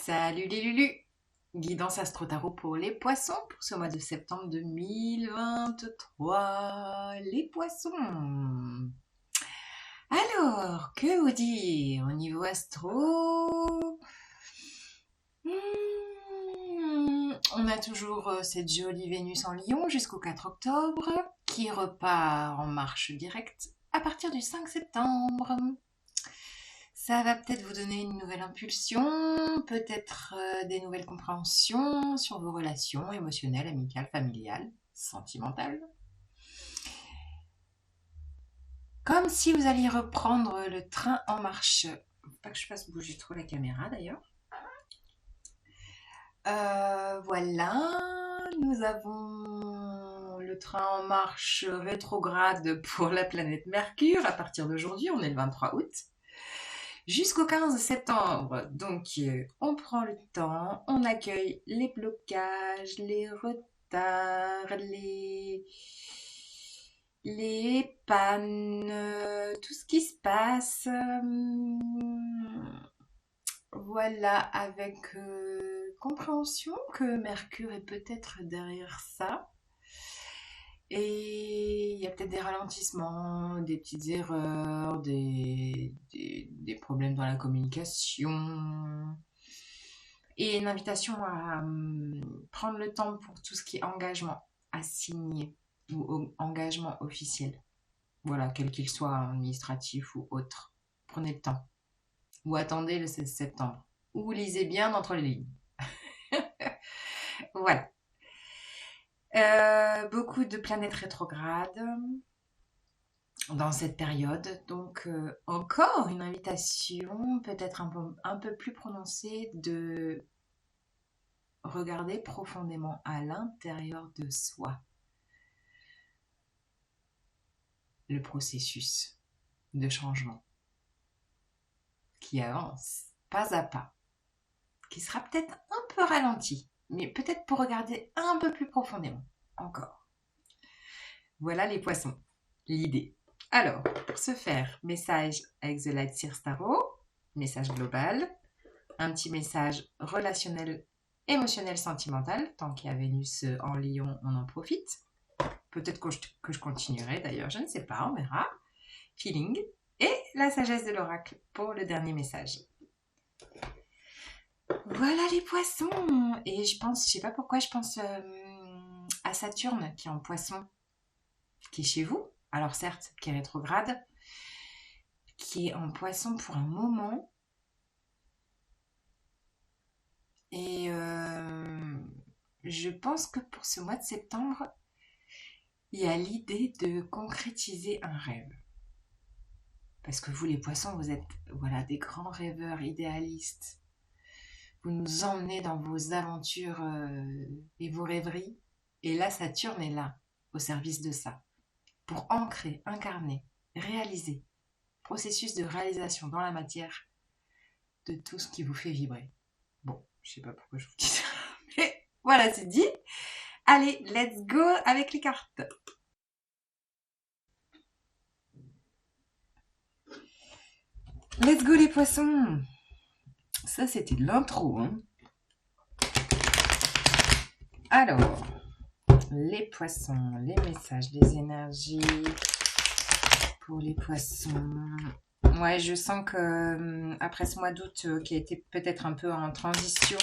Salut les Lulus! Guidance Astro Tarot pour les poissons pour ce mois de septembre 2023. Les poissons! Alors, que vous dire au niveau astro? On a toujours cette jolie Vénus en Lion jusqu'au 4 octobre qui repart en marche directe à partir du 5 septembre. Ça va peut-être vous donner une nouvelle impulsion, peut-être des nouvelles compréhensions sur vos relations émotionnelles, amicales, familiales, sentimentales. Comme si vous alliez reprendre le train en marche. Faut pas que je fasse bouger trop la caméra d'ailleurs. Voilà, nous avons le train en marche rétrograde pour la planète Mercure à partir d'aujourd'hui, on est le 23 août. Jusqu'au 15 septembre, donc on prend le temps, on accueille les blocages, les retards, les pannes, tout ce qui se passe. Voilà, avec compréhension que Mercure est peut-être derrière ça. Et il y a peut-être des ralentissements, des petites erreurs, des problèmes dans la communication. Et une invitation à prendre le temps pour tout ce qui est engagement à signer ou engagement officiel. Voilà, quel qu'il soit, administratif ou autre. Prenez le temps. Ou attendez le 16 septembre. Ou lisez bien entre les lignes. Voilà. Beaucoup de planètes rétrogrades dans cette période. Donc, encore une invitation peut-être un peu plus prononcée de regarder profondément à l'intérieur de soi le processus de changement qui avance pas à pas, qui sera peut-être un peu ralenti, mais peut-être pour regarder un peu plus profondément encore. Voilà les poissons, l'idée. Alors, pour ce faire, message avec The Light Seers Tarot, message global, un petit message relationnel, émotionnel, sentimental. Tant qu'il y a Vénus en Lion, on en profite. Peut-être que je continuerai d'ailleurs, je ne sais pas, on verra. Feeling. Et la sagesse de l'oracle pour le dernier message. Voilà les poissons. Et je sais pas pourquoi, je pense à Saturne qui est en poisson, qui est chez vous. Alors certes, qui est rétrograde, qui est en poisson pour un moment. Et je pense que pour ce mois de septembre, il y a l'idée de concrétiser un rêve. Parce que vous, les poissons, vous êtes voilà, des grands rêveurs idéalistes. Vous nous emmenez dans vos aventures et vos rêveries. Et là, Saturne est là, au service de ça. Pour ancrer, incarner, réaliser. Processus de réalisation dans la matière de tout ce qui vous fait vibrer. Bon, je sais pas pourquoi je vous dis ça. Mais voilà, c'est dit. Allez, let's go avec les cartes. Let's go les poissons. Ça, c'était de l'intro. Hein. Alors, les poissons, les messages, les énergies pour les poissons. Ouais, je sens que après ce mois d'août qui a été peut-être un peu en transition,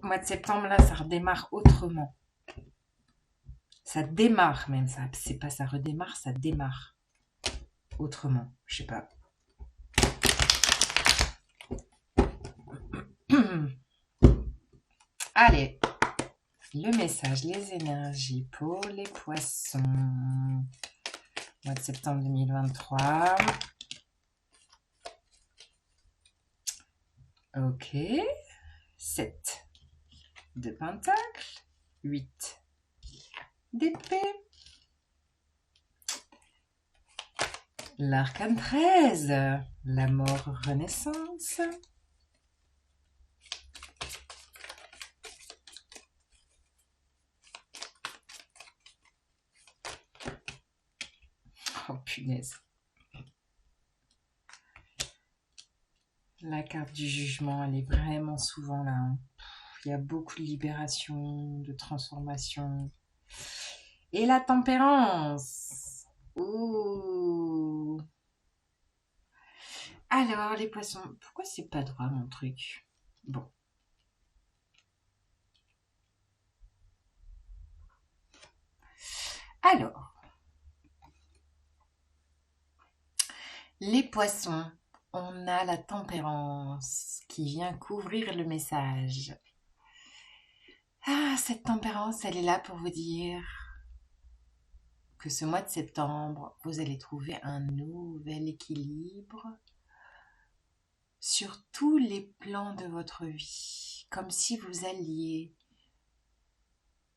mois de septembre, là, ça redémarre autrement. Ça démarre même, ça. C'est pas ça redémarre, ça démarre autrement. Je sais pas. Allez, le message, les énergies pour les poissons. Mois de septembre 2023. Ok. 7 de pentacle. 8 d'épée. L'arcane 13. La mort renaissance. Oh punaise. La carte du jugement, elle est vraiment souvent là, hein. Il y a beaucoup de libération, de transformation. Et la tempérance. Ouh. Alors, les poissons, pourquoi c'est pas droit mon truc? Bon. Alors, les poissons, on a la tempérance qui vient couvrir le message. Ah, cette tempérance, elle est là pour vous dire que ce mois de septembre, vous allez trouver un nouvel équilibre sur tous les plans de votre vie, comme si vous alliez,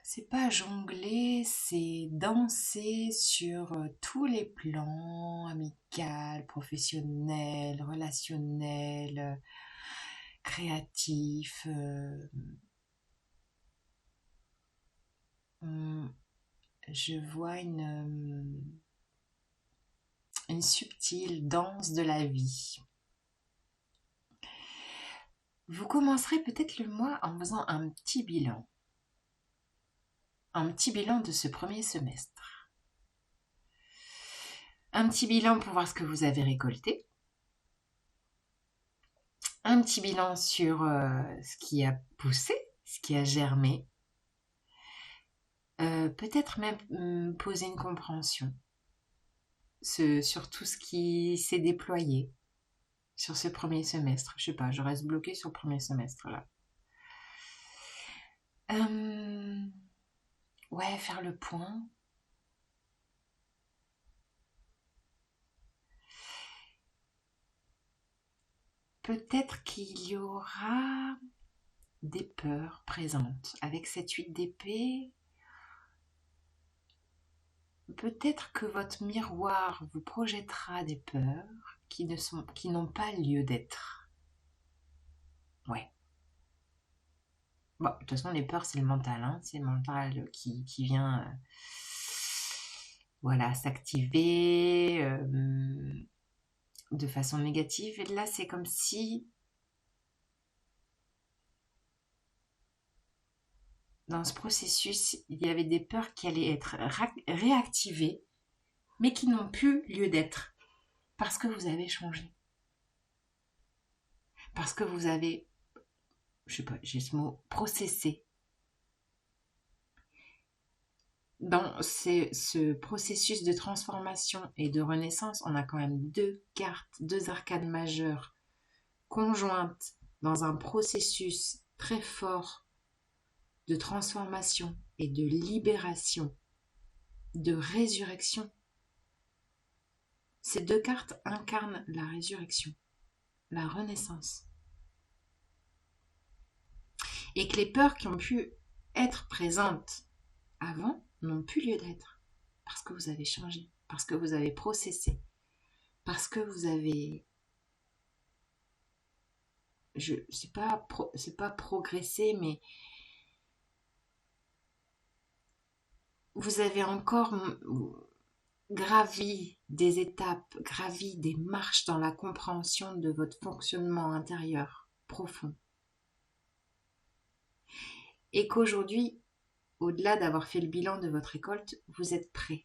c'est pas jongler, c'est danser sur tous les plans, amical, professionnel, relationnel, créatif. Je vois une subtile danse de la vie. Vous commencerez peut-être le mois en faisant un petit bilan. Un petit bilan de ce premier semestre. Un petit bilan pour voir ce que vous avez récolté. Un petit bilan sur ce qui a poussé, ce qui a germé. Peut-être même poser une compréhension sur tout ce qui s'est déployé sur ce premier semestre. Je sais pas, je reste bloquée sur le premier semestre là. Ouais, faire le point. Peut-être qu'il y aura des peurs présentes. Avec cette 8 d'épée, peut-être que votre miroir vous projettera des peurs qui n'ont pas lieu d'être. Ouais. Bon, de toute façon, les peurs, c'est le mental, hein. C'est le mental qui vient voilà, s'activer de façon négative. Et là, c'est comme si dans ce processus, il y avait des peurs qui allaient être réactivées, mais qui n'ont plus lieu d'être, parce que vous avez changé. Parce que vous avez, je sais pas, j'ai ce mot, processé. Dans ce processus de transformation et de renaissance, on a quand même deux cartes, deux arcanes majeures conjointes dans un processus très fort de transformation et de libération, de résurrection. Ces deux cartes incarnent la résurrection, la renaissance. Et que les peurs qui ont pu être présentes avant n'ont plus lieu d'être. Parce que vous avez changé, parce que vous avez processé, parce que vous avez... c'est pas progressé, mais vous avez encore gravi des étapes, gravi des marches dans la compréhension de votre fonctionnement intérieur profond. Et qu'aujourd'hui, au-delà d'avoir fait le bilan de votre récolte, vous êtes prêt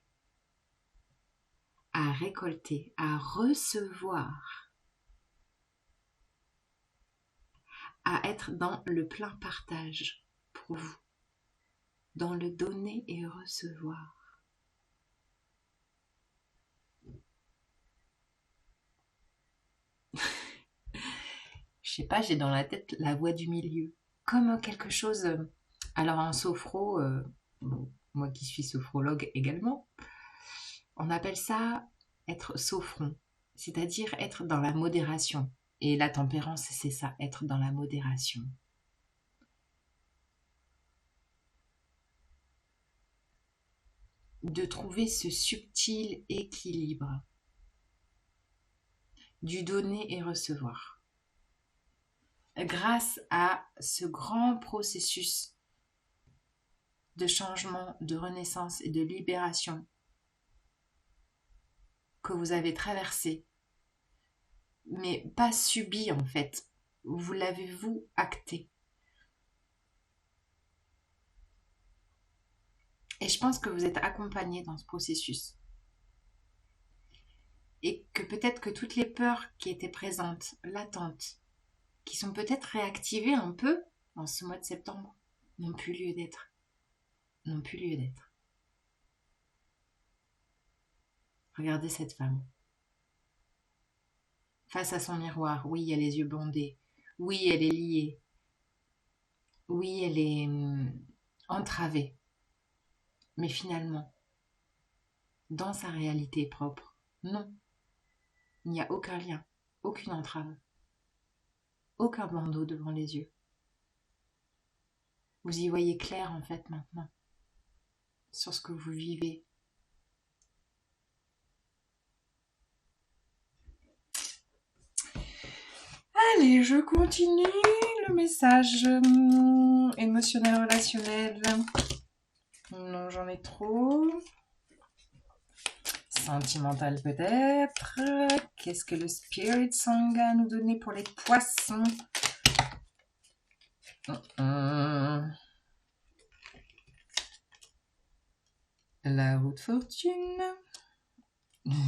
à récolter, à recevoir, à être dans le plein partage pour vous, dans le donner et recevoir. Je sais pas, j'ai dans la tête la voix du milieu, comme quelque chose. Alors en sophro, bon, moi qui suis sophrologue également, on appelle ça être sophron, c'est-à-dire être dans la modération. Et la tempérance, c'est ça, être dans la modération. De trouver ce subtil équilibre du donner et recevoir. Grâce à ce grand processus de changement, de renaissance et de libération que vous avez traversé mais pas subi en fait. Vous l'avez vous acté. Et je pense que vous êtes accompagné dans ce processus. Et que peut-être que toutes les peurs qui étaient présentes, latentes, qui sont peut-être réactivées un peu en ce mois de septembre, n'ont plus lieu d'être. N'ont plus lieu d'être. Regardez cette femme. Face à son miroir, oui, elle a les yeux bandés. Oui, elle est liée. Oui, elle est entravée. Mais finalement, dans sa réalité propre, non. Il n'y a aucun lien, aucune entrave, aucun bandeau devant les yeux. Vous y voyez clair en fait maintenant sur ce que vous vivez. Allez, je continue le message émotionnel, relationnel. Non, j'en ai trop. Sentimental peut-être. Qu'est-ce que le Spirit Song a à nous donner pour les poissons? La roue de fortune.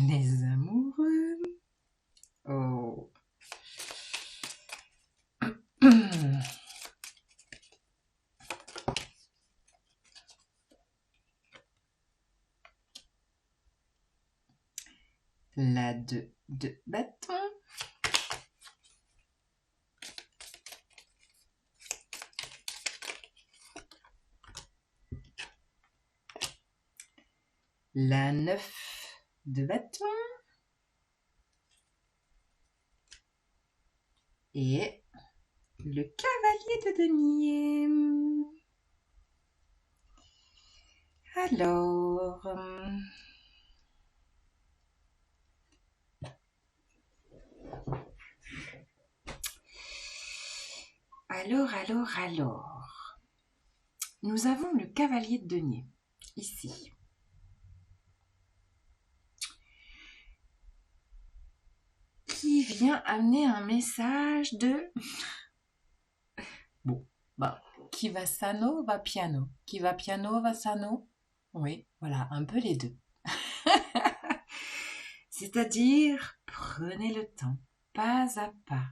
Les amoureux. Oh. La 2 de bâton. La 9 de bâton. Et le cavalier de denier. Alors... Alors. Nous avons le cavalier de denier, ici. Qui vient amener un message de... Bon, bah, qui va sano, va piano. Qui va piano, va sano. Oui, voilà, un peu les deux. C'est-à-dire, prenez le temps, pas à pas,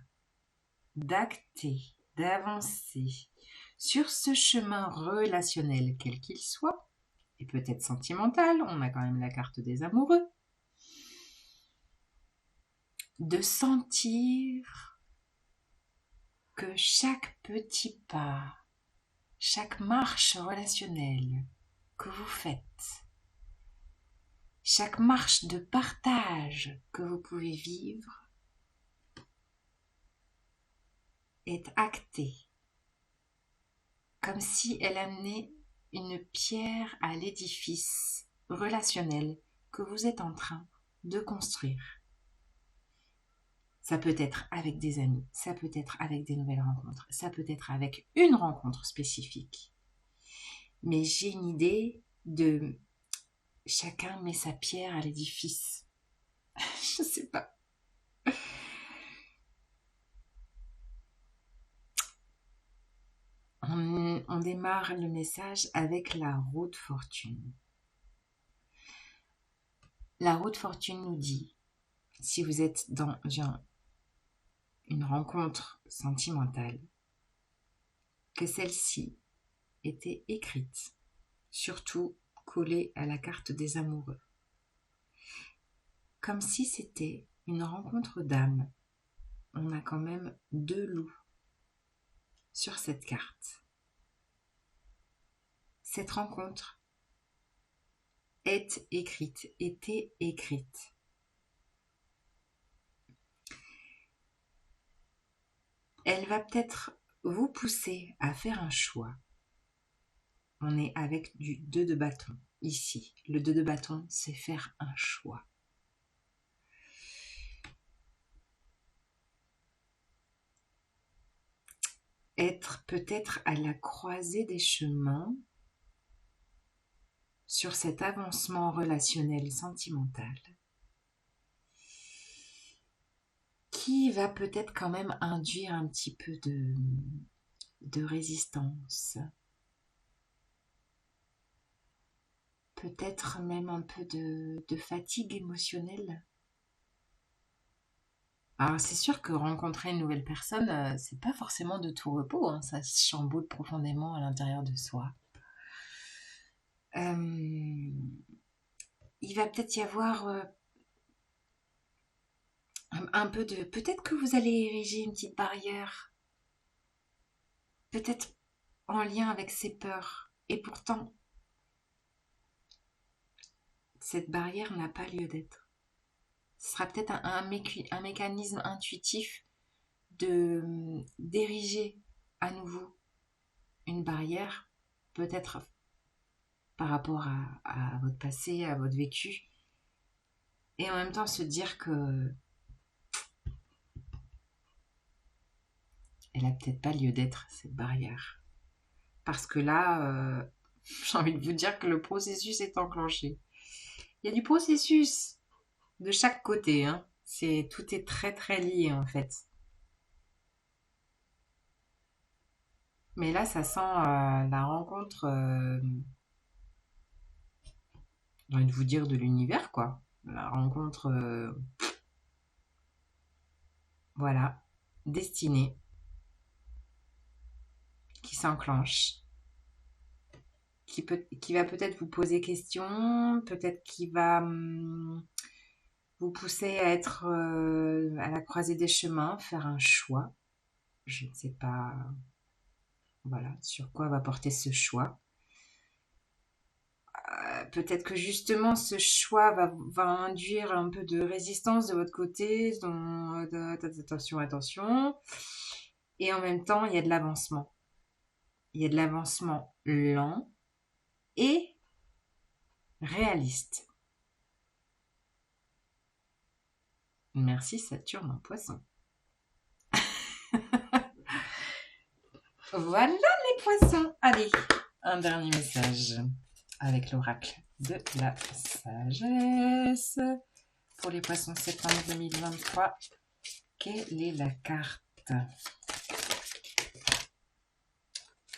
d'acter, d'avancer sur ce chemin relationnel, quel qu'il soit, et peut-être sentimental, on a quand même la carte des amoureux, de sentir que chaque petit pas, chaque marche relationnelle que vous faites, chaque marche de partage que vous pouvez vivre est actée, comme si elle amenait une pierre à l'édifice relationnel que vous êtes en train de construire. Ça peut être avec des amis, ça peut être avec des nouvelles rencontres, ça peut être avec une rencontre spécifique. Mais j'ai une idée de chacun met sa pierre à l'édifice. Je sais pas. On démarre le message avec la roue de fortune. La roue de fortune nous dit, si vous êtes dans une rencontre sentimentale, que celle-ci était écrite, surtout collée à la carte des amoureux. Comme si c'était une rencontre d'âme. On a quand même 2 loups sur cette carte. Cette rencontre est écrite, était écrite. Elle va peut-être vous pousser à faire un choix. On est avec du 2 de bâton ici. Le 2 de bâton, c'est faire un choix. Être peut-être à la croisée des chemins sur cet avancement relationnel sentimental qui va peut-être quand même induire un petit peu de résistance. Peut-être même un peu de fatigue émotionnelle. Alors c'est sûr que rencontrer une nouvelle personne, c'est pas forcément de tout repos, hein, ça se chamboule profondément à l'intérieur de soi. Il va peut-être y avoir un peu de... Peut-être que vous allez ériger une petite barrière, peut-être en lien avec ses peurs. Et pourtant, cette barrière n'a pas lieu d'être. Ce sera peut-être un mécanisme intuitif d'ériger à nouveau une barrière, peut-être par rapport à votre passé, à votre vécu, et en même temps se dire que elle a peut-être pas lieu d'être, cette barrière. Parce que là, j'ai envie de vous dire que le processus est enclenché. Il y a du processus de chaque côté, hein. Tout est très très lié en fait. Mais là, ça sent la rencontre, j'ai envie de vous dire de l'univers, quoi. La rencontre, voilà, destinée, qui s'enclenche, qui va peut-être vous poser question, peut-être qui va vous pousser à être à la croisée des chemins, faire un choix. Je ne sais pas, voilà, sur quoi va porter ce choix. Peut-être que justement ce choix va induire un peu de résistance de votre côté, donc attention, attention. Et en même temps, il y a de l'avancement. Il y a de l'avancement lent et réaliste. Merci Saturne en Poisson. Voilà les poissons. Allez, un dernier message avec l'oracle de la sagesse. Pour les poissons septembre 2023, quelle est la carte?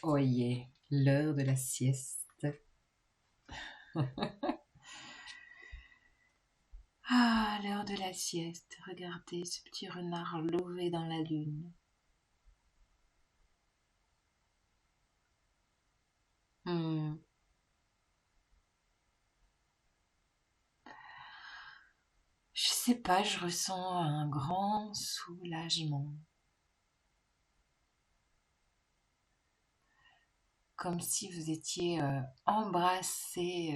Oh yeah, l'heure de la sieste. Ah, l'heure de la sieste. Regardez ce petit renard lové dans la lune. Hmm. Je sais pas, je ressens un grand soulagement. Comme si vous étiez embrassé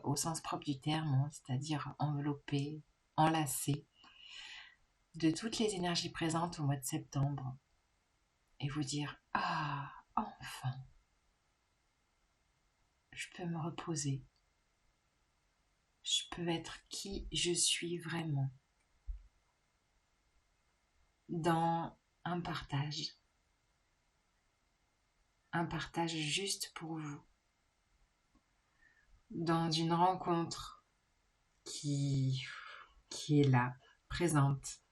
au sens propre du terme, hein, c'est-à-dire enveloppé, enlacé de toutes les énergies présentes au mois de septembre. Et vous dire, ah, enfin, je peux me reposer. Je peux être qui je suis vraiment dans un partage juste pour vous, dans une rencontre qui, qui est là, présente.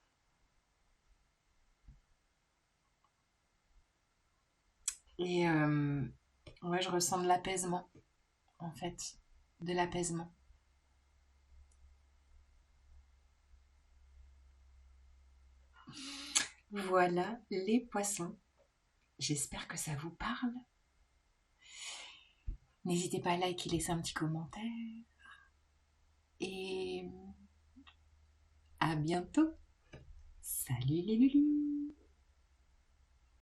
Et ouais, je ressens de l'apaisement, en fait, de l'apaisement. Voilà les poissons. J'espère que ça vous parle. N'hésitez pas à liker, laisser un petit commentaire. Et à bientôt. Salut les lulus.